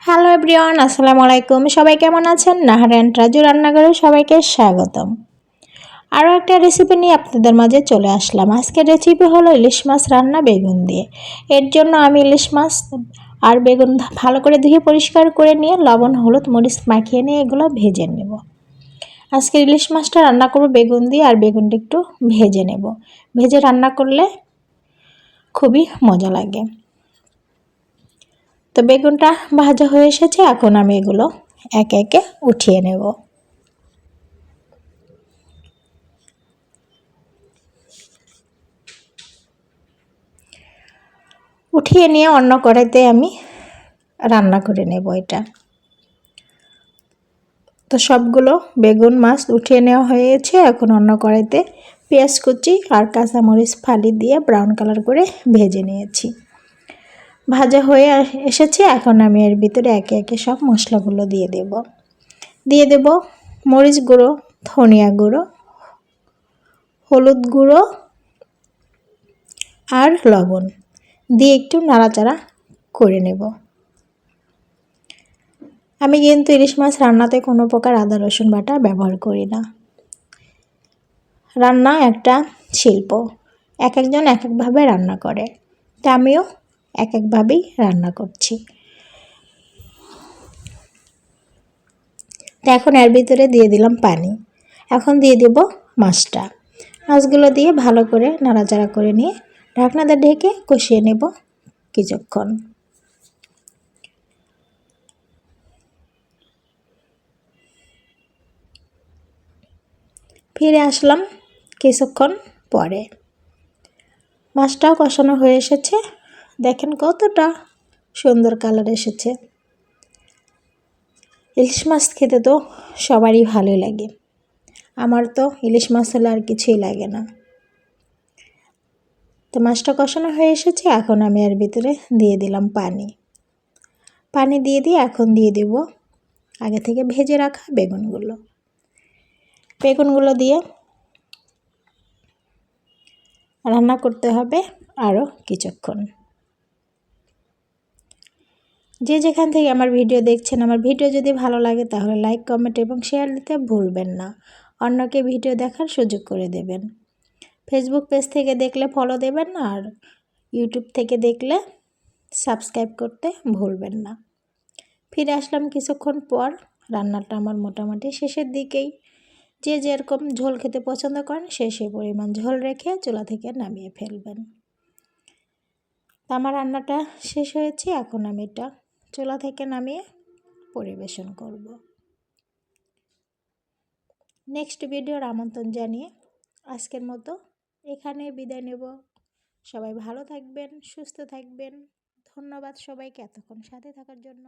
Hello everyone, আসসালামু আলাইকুম। সবাই কেমন আছেন? নাহার অ্যান্ড রাজু রান্নাঘরে সবাইকে স্বাগতম। আরও একটা রেসিপি নিয়ে আপনাদের মাঝে চলে আসলাম। আজকের রেসিপি হলো ইলিশ মাছ রান্না বেগুন দিয়ে। এর জন্য আমি ইলিশ মাছ আর বেগুন ভালো করে ধুয়ে পরিষ্কার করে নিয়ে লবণ হলুদ মরিচ মাখিয়ে নিয়ে এগুলো ভেজে নেব। আজকে ইলিশ মাছটা রান্না করব বেগুন দিয়ে, আর বেগুনটা একটু ভেজে নেব। ভেজে রান্না করলে খুবই মজা লাগে। তো বেগুনটা ভাজা হয়ে এসেছে, এখন আমি এগুলো একে একে উঠিয়ে নেব। উঠিয়ে নিয়ে অন্য কড়াইতে আমি রান্না করে নেব এটা। তো সবগুলো বেগুন মাছ উঠিয়ে নেওয়া হয়েছে। এখন অন্য কড়াইতে পেঁয়াজ কুচি আর কাঁচামরিচ ফালি দিয়ে ব্রাউন কালার করে ভেজে নিয়েছি। ভাজা হয়ে এসেছে, এখন আমি এর ভিতরে একে একে সব মশলাগুলো দিয়ে দেব মরিচ গুঁড়ো, ধনিয়া গুঁড়ো, হলুদ গুঁড়ো আর লবণ দিয়ে একটু নাড়াচাড়া করে নেব। আমি কিন্তু ইলিশ মাছ রান্নাতে কোনো প্রকার আদা রসুন বাটা ব্যবহার করি না। রান্না একটা শিল্প, এক একজন এক একভাবে রান্না করে, তা আমিও এক একভাবেই রান্না করছি। তো এখন এর ভিতরে দিয়ে দিলাম পানি। এখন দিয়ে দেব মাছগুলো দিয়ে ভালো করে নাড়াচাড়া করে নিয়ে ঢাকনাটা ঢেকে কষিয়ে নেব কিছুক্ষণ। ফিরে আসলাম কিছুক্ষণ পরে। মাছটাও কষানো হয়ে এসেছে, দেখেন কতটা সুন্দর কালার এসেছে। ইলিশ মাছ খেতে তো সবারই ভালো লাগে, আমার তো ইলিশ মাছ হলে আর কিছুই লাগে না। তো মাছটা কষানো হয়ে এসেছে, এখন আমি এর ভিতরে দিয়ে দিলাম পানি দিয়ে এখন দিয়ে দেব আগে থেকে ভেজে রাখা বেগুনগুলো দিয়ে রান্না করতে হবে আরও কিছুক্ষণ। যে যেখান থেকে আমার ভিডিও দেখছেন, আমার ভিডিও যদি ভালো লাগে তাহলে লাইক কমেন্ট এবং শেয়ার দিতে ভুলবেন না। অন্যকে ভিডিও দেখার সুযোগ করে দেবেন। ফেসবুক পেজ থেকে দেখলে ফলো দেবেন, আর ইউটিউব থেকে দেখলে সাবস্ক্রাইব করতে ভুলবেন না। ফিরে আসলাম কিছুক্ষণ পর। রান্নাটা আমার মোটামুটি শেষের দিকেই। যে যেরকম ঝোল খেতে পছন্দ করেন সে পরিমাণ ঝোল রেখে চুলা থেকে নামিয়ে ফেলবেন। তা আমার রান্নাটা শেষ হয়েছে, এখন আমি এটা চুলা থেকে নামিয়ে পরিবেশন করব। নেক্সট ভিডিওর আমন্ত্রণ জানিয়ে আজকের মতো এখানে বিদায় নেব। সবাই ভালো থাকবেন, সুস্থ থাকবেন। ধন্যবাদ সবাইকে এতক্ষণ সাথে থাকার জন্য।